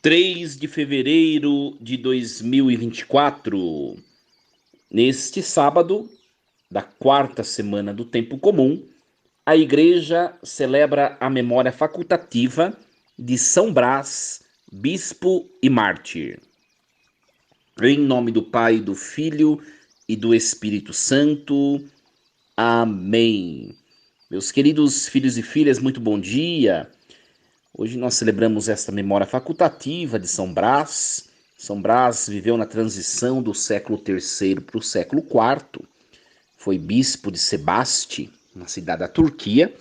3 de fevereiro de 2024. Neste sábado, da quarta semana do Tempo Comum, a Igreja celebra a memória facultativa de São Brás, bispo e mártir. Em nome do Pai, do Filho e do Espírito Santo. Amém. Meus queridos filhos e filhas, muito bom dia. Hoje nós celebramos esta memória facultativa de São Brás. São Brás viveu na transição do século III para o século IV. Foi bispo de Sebaste, na cidade da Turquia.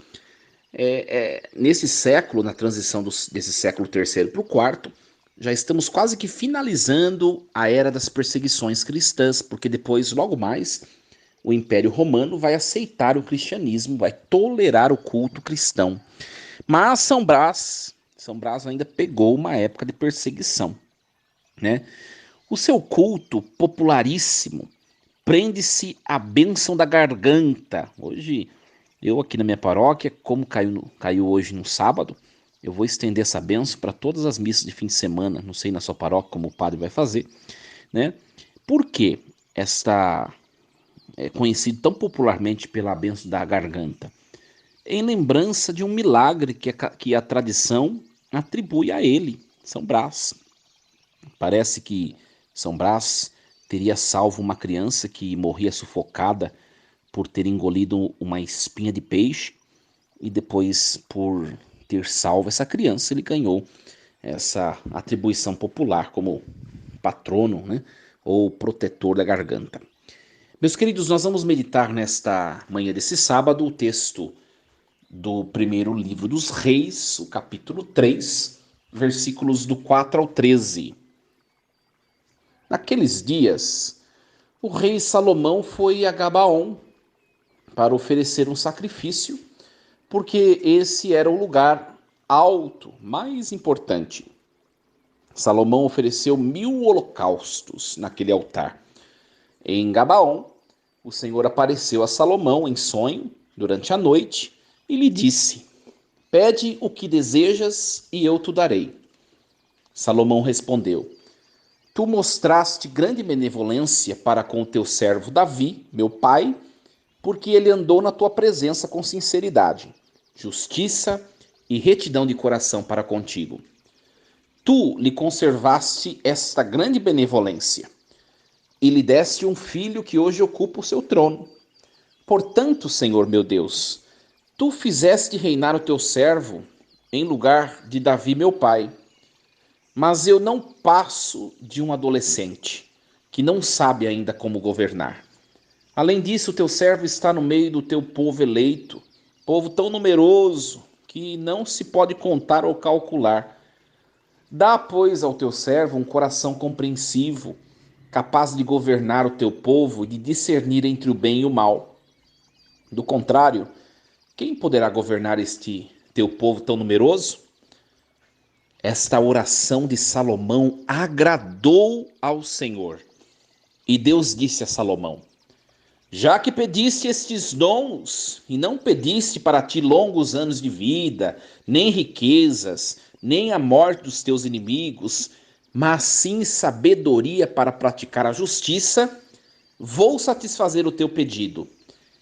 Nesse século, na transição desse século III para o IV, já estamos quase que finalizando a era das perseguições cristãs, porque depois, logo mais, o Império Romano vai aceitar o cristianismo, vai tolerar o culto cristão. Mas São Brás ainda pegou uma época de perseguição, né? O seu culto popularíssimo prende-se à bênção da garganta. Hoje, eu aqui na minha paróquia, como caiu hoje no sábado, eu vou estender essa bênção para todas as missas de fim de semana. Não sei na sua paróquia como o padre vai fazer, né? Por que esta é conhecido tão popularmente pela bênção da garganta? Em lembrança de um milagre que a tradição atribui a ele, São Brás. Parece que São Brás teria salvo uma criança que morria sufocada por ter engolido uma espinha de peixe, e depois, por ter salvo essa criança, ele ganhou essa atribuição popular como patrono, né, ou protetor da garganta. Meus queridos, nós vamos meditar nesta manhã desse sábado o texto do primeiro livro dos Reis, o capítulo 3, versículos do 4 ao 13. Naqueles dias, o rei Salomão foi a Gabaon para oferecer um sacrifício, porque esse era o lugar alto, mais importante. Salomão ofereceu 1000 holocaustos naquele altar. Em Gabaon, o Senhor apareceu a Salomão em sonho durante a noite e lhe disse: pede o que desejas e eu te darei. Salomão respondeu: tu mostraste grande benevolência para com o teu servo Davi, meu pai, porque ele andou na tua presença com sinceridade, justiça e retidão de coração para contigo. Tu lhe conservaste esta grande benevolência e lhe deste um filho que hoje ocupa o seu trono. Portanto, Senhor meu Deus, tu fizeste reinar o teu servo em lugar de Davi, meu pai. Mas eu não passo de um adolescente que não sabe ainda como governar. Além disso, o teu servo está no meio do teu povo eleito, povo tão numeroso que não se pode contar ou calcular. Dá, pois, ao teu servo um coração compreensivo, capaz de governar o teu povo e de discernir entre o bem e o mal. Do contrário, quem poderá governar este teu povo tão numeroso? Esta oração de Salomão agradou ao Senhor. E Deus disse a Salomão: já que pediste estes dons, e não pediste para ti longos anos de vida, nem riquezas, nem a morte dos teus inimigos, mas sim sabedoria para praticar a justiça, vou satisfazer o teu pedido.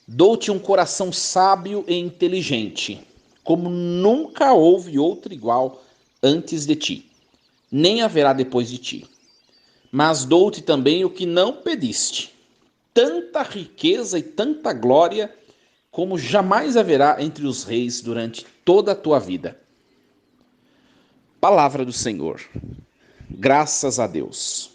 Dou-te um coração sábio e inteligente, como nunca houve outro igual antes de ti, nem haverá depois de ti. Mas dou-te também o que não pediste, tanta riqueza e tanta glória como jamais haverá entre os reis durante toda a tua vida. Palavra do Senhor. Graças a Deus.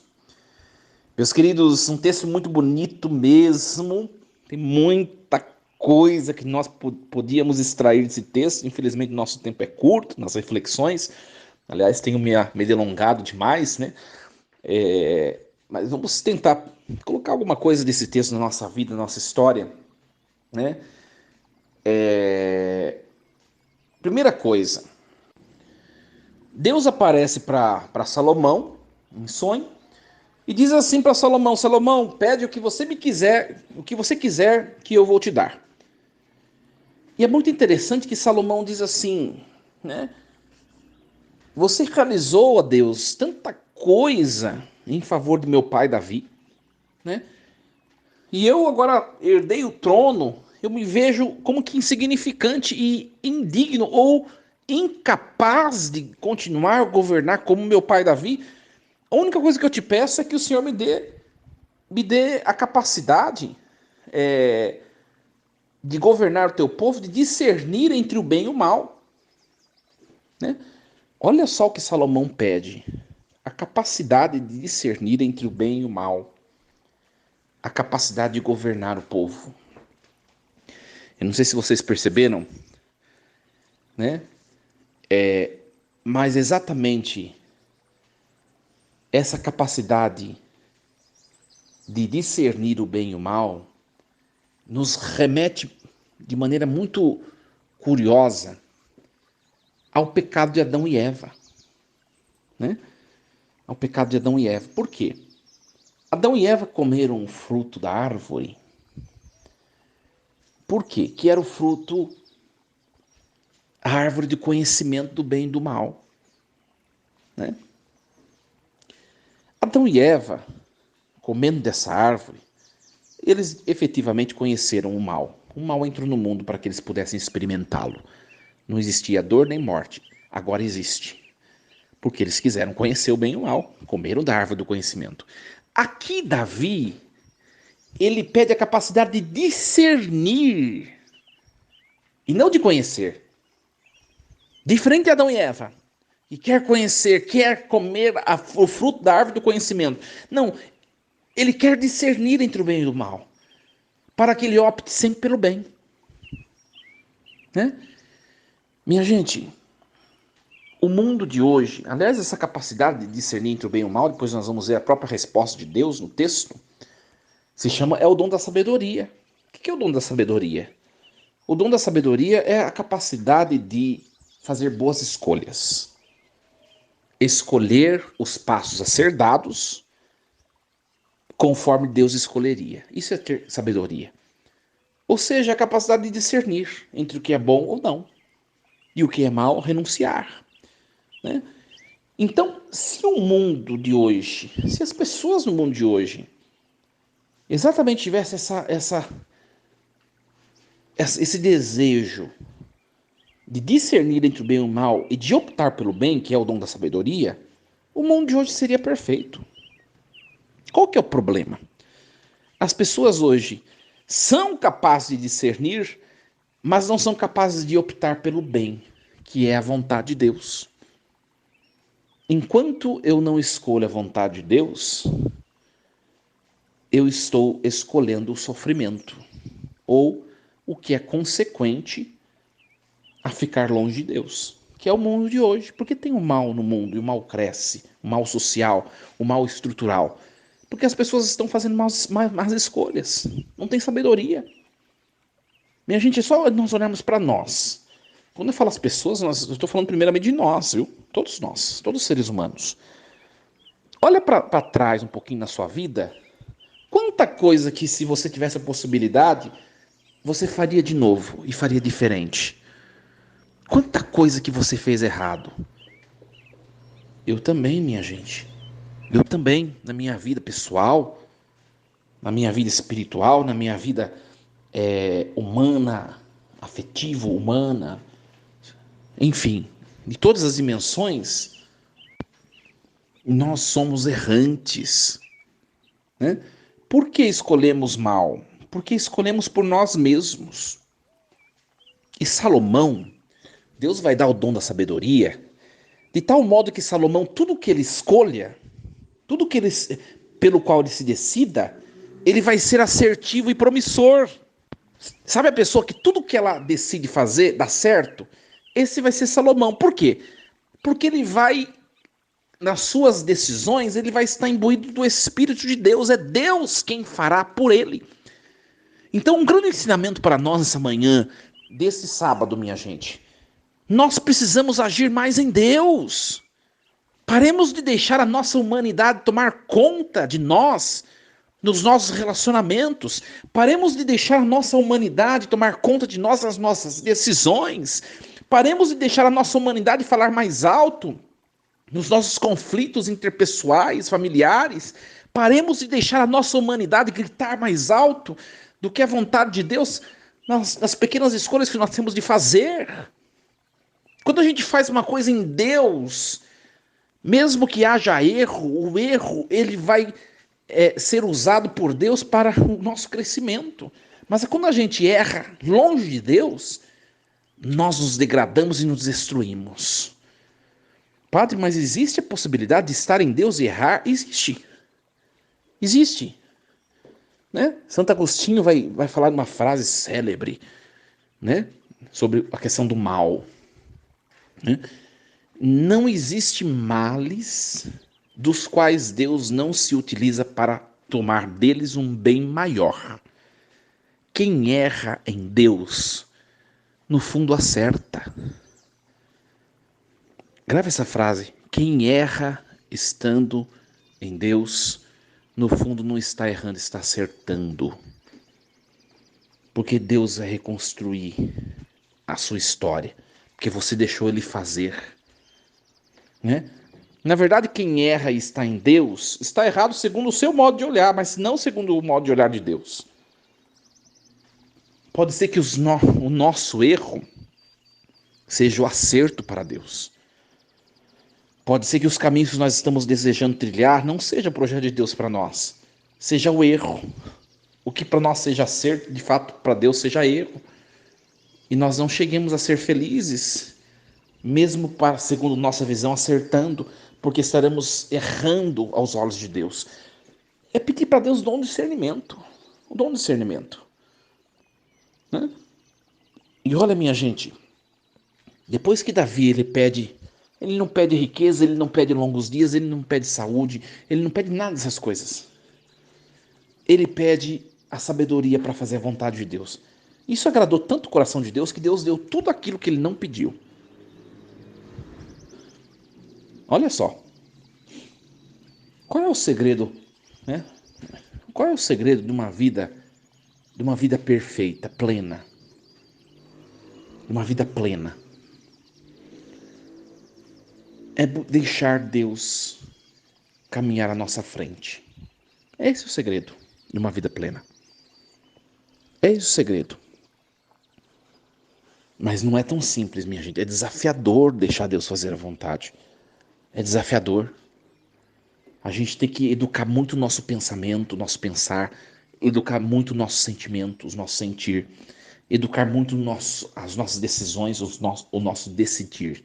Meus queridos, um texto muito bonito mesmo. Tem muita coisa que nós podíamos extrair desse texto. Infelizmente, nosso tempo é curto nas reflexões. Aliás, tenho me delongado demais, né? Mas vamos tentar colocar alguma coisa desse texto na nossa vida, na nossa história, né? Primeira coisa, Deus aparece para Salomão em sonho e diz assim para Salomão: Salomão, pede o que você me quiser, o que você quiser que eu vou te dar. E é muito interessante que Salomão diz assim, né? Você realizou, ó Deus, tanta coisa em favor do meu pai Davi, né? E eu agora herdei o trono, eu me vejo como que insignificante e indigno ou incapaz de continuar a governar como meu pai Davi. A única coisa que eu te peço é que o Senhor me dê a capacidade de governar o teu povo, de discernir entre o bem e o mal, né? Olha só o que Salomão pede: a capacidade de discernir entre o bem e o mal, a capacidade de governar o povo. Eu não sei se vocês perceberam, né? Mas exatamente essa capacidade de discernir o bem e o mal nos remete de maneira muito curiosa ao pecado de Adão e Eva, né? Ao pecado de Adão e Eva. Por quê? Adão e Eva comeram o fruto da árvore. Por quê? Que era o fruto, a árvore de conhecimento do bem e do mal, né? Adão e Eva, comendo dessa árvore, eles efetivamente conheceram o mal. O mal entrou no mundo para que eles pudessem experimentá-lo. Não existia dor nem morte. Agora existe. Porque eles quiseram conhecer o bem e o mal. Comeram da árvore do conhecimento. Aqui, Davi, ele pede a capacidade de discernir e não de conhecer. Diferente de Adão e Eva, que quer conhecer, quer comer o fruto da árvore do conhecimento. Não, ele quer discernir entre o bem e o mal, para que ele opte sempre pelo bem, né? Minha gente, o mundo de hoje, aliás, essa capacidade de discernir entre o bem e o mal, depois nós vamos ver a própria resposta de Deus no texto, é o dom da sabedoria. O que é o dom da sabedoria? O dom da sabedoria é a capacidade de fazer boas escolhas. Escolher os passos a ser dados conforme Deus escolheria. Isso é ter sabedoria. Ou seja, a capacidade de discernir entre o que é bom ou não e o que é mal, renunciar, né? Então, se o mundo de hoje, se as pessoas no mundo de hoje exatamente tivessem esse desejo de discernir entre o bem e o mal e de optar pelo bem, que é o dom da sabedoria, o mundo de hoje seria perfeito. Qual que é o problema? As pessoas hoje são capazes de discernir, mas não são capazes de optar pelo bem, que é a vontade de Deus. Enquanto eu não escolho a vontade de Deus, eu estou escolhendo o sofrimento, ou o que é consequente a ficar longe de Deus, que é o mundo de hoje. Porque tem o mal no mundo, e o mal cresce, o mal social, o mal estrutural. Porque as pessoas estão fazendo más escolhas, não tem sabedoria. Minha gente, é só nós olharmos para nós. Quando eu falo as pessoas, eu estou falando primeiramente de nós, viu? Todos nós, todos os seres humanos. Olha para trás um pouquinho na sua vida. Quanta coisa que, se você tivesse a possibilidade, você faria de novo e faria diferente. Quanta coisa que você fez errado. Eu também, minha gente. Eu também, na minha vida pessoal, na minha vida espiritual, na minha vida humana, afetiva, humana, enfim, de todas as dimensões, nós somos errantes, né? Por que escolhemos mal? Porque escolhemos por nós mesmos. E Salomão, Deus vai dar o dom da sabedoria, de tal modo que Salomão, tudo que ele escolha, tudo que ele, pelo qual ele se decida, ele vai ser assertivo e promissor. Sabe a pessoa que tudo que ela decide fazer dá certo? Esse vai ser Salomão. Por quê? Porque ele vai, nas suas decisões, ele vai estar imbuído do Espírito de Deus. É Deus quem fará por ele. Então, um grande ensinamento para nós essa manhã, desse sábado, minha gente. Nós precisamos agir mais em Deus. Paremos de deixar a nossa humanidade tomar conta de nós, nos nossos relacionamentos. Paremos de deixar a nossa humanidade tomar conta de nós nas nossas decisões. Paremos de deixar a nossa humanidade falar mais alto nos nossos conflitos interpessoais, familiares. Paremos de deixar a nossa humanidade gritar mais alto do que a vontade de Deus nas pequenas escolhas que nós temos de fazer. Quando a gente faz uma coisa em Deus, mesmo que haja erro, o erro ele vai ser usado por Deus para o nosso crescimento. Mas quando a gente erra longe de Deus, nós nos degradamos e nos destruímos. Padre, mas existe a possibilidade de estar em Deus e errar? Existe. Existe. Né? Santo Agostinho vai falar uma frase célebre, né? Sobre a questão do mal. Né? Não existe males dos quais Deus não se utiliza para tomar deles um bem maior. Quem erra em Deus, no fundo acerta. Grave essa frase. Quem erra estando em Deus, no fundo não está errando, está acertando. Porque Deus vai reconstruir a sua história. Porque você deixou Ele fazer. Né? Na verdade, quem erra e está em Deus, está errado segundo o seu modo de olhar, mas não segundo o modo de olhar de Deus. Pode ser que o nosso erro seja o acerto para Deus. Pode ser que os caminhos que nós estamos desejando trilhar não seja o projeto de Deus para nós, seja o erro. O que para nós seja acerto, de fato, para Deus seja erro. E nós não cheguemos a ser felizes, mesmo segundo nossa visão, acertando, porque estaremos errando aos olhos de Deus. É pedir para Deus o dom de discernimento. O dom de discernimento. Né? E olha, minha gente, depois que Davi ele não pede riqueza, ele não pede longos dias, ele não pede saúde, ele não pede nada dessas coisas. Ele pede a sabedoria para fazer a vontade de Deus. Isso agradou tanto o coração de Deus que Deus deu tudo aquilo que ele não pediu. Olha só. Qual é o segredo, né? Qual é o segredo de uma vida perfeita, plena? De uma vida plena. É deixar Deus caminhar à nossa frente. Esse é o segredo de uma vida plena. É esse o segredo. Mas não é tão simples, minha gente. É desafiador deixar Deus fazer a vontade. É desafiador. A gente tem que educar muito o nosso pensamento, o nosso pensar, educar muito o nosso sentimento, o nosso sentir, educar muito as nossas decisões, o nosso decidir.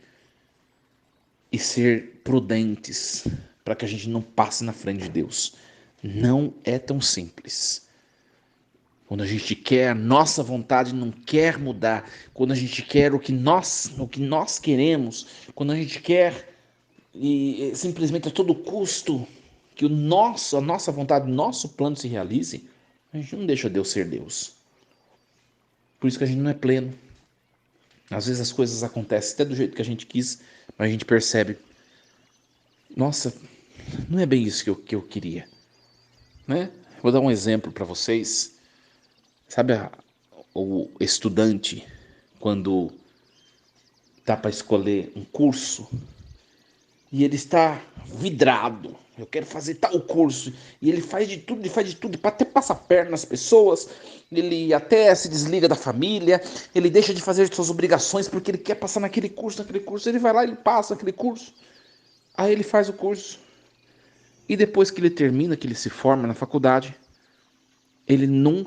E ser prudentes para que a gente não passe na frente de Deus. Não é tão simples. Quando a gente quer a nossa vontade, não quer mudar. Quando a gente quer o que nós queremos. Quando a gente quer e simplesmente a todo custo que a nossa vontade, o nosso plano se realize, a gente não deixa Deus ser Deus. Por isso que a gente não é pleno. Às vezes as coisas acontecem até do jeito que a gente quis, mas a gente percebe, nossa, não é bem isso que eu queria. Né? Vou dar um exemplo para vocês. Sabe o estudante, quando está para escolher um curso, e ele está vidrado, eu quero fazer tal curso, e ele faz de tudo, até passa a perna nas pessoas, ele até se desliga da família, ele deixa de fazer suas obrigações porque ele quer passar naquele curso, ele vai lá e ele passa naquele curso, aí ele faz o curso, e depois que ele termina, que ele se forma na faculdade, ele não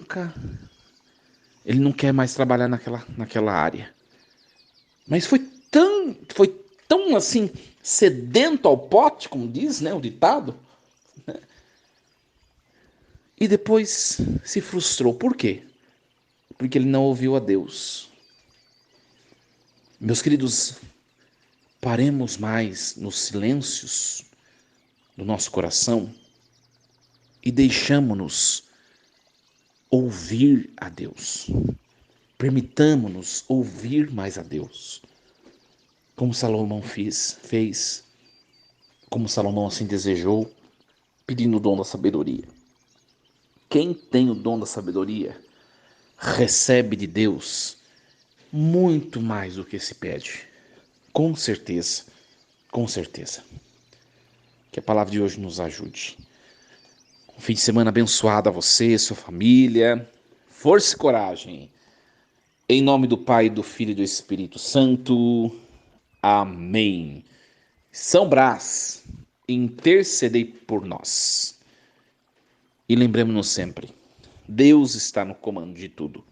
quer mais trabalhar naquela área. Mas foi tão assim, sedento ao pote, como diz, né, o ditado, né? E depois se frustrou. Por quê? Porque ele não ouviu a Deus. Meus queridos, paremos mais nos silêncios do nosso coração e deixamo-nos ouvir a Deus. Permitamo-nos ouvir mais a Deus. Como Salomão fez, como Salomão assim desejou, pedindo o dom da sabedoria. Quem tem o dom da sabedoria recebe de Deus muito mais do que se pede. Com certeza, com certeza. Que a palavra de hoje nos ajude. Um fim de semana abençoado a você, sua família. Força e coragem. Em nome do Pai, do Filho e do Espírito Santo. Amém. São Brás, intercedei por nós. E lembremos-nos sempre, Deus está no comando de tudo.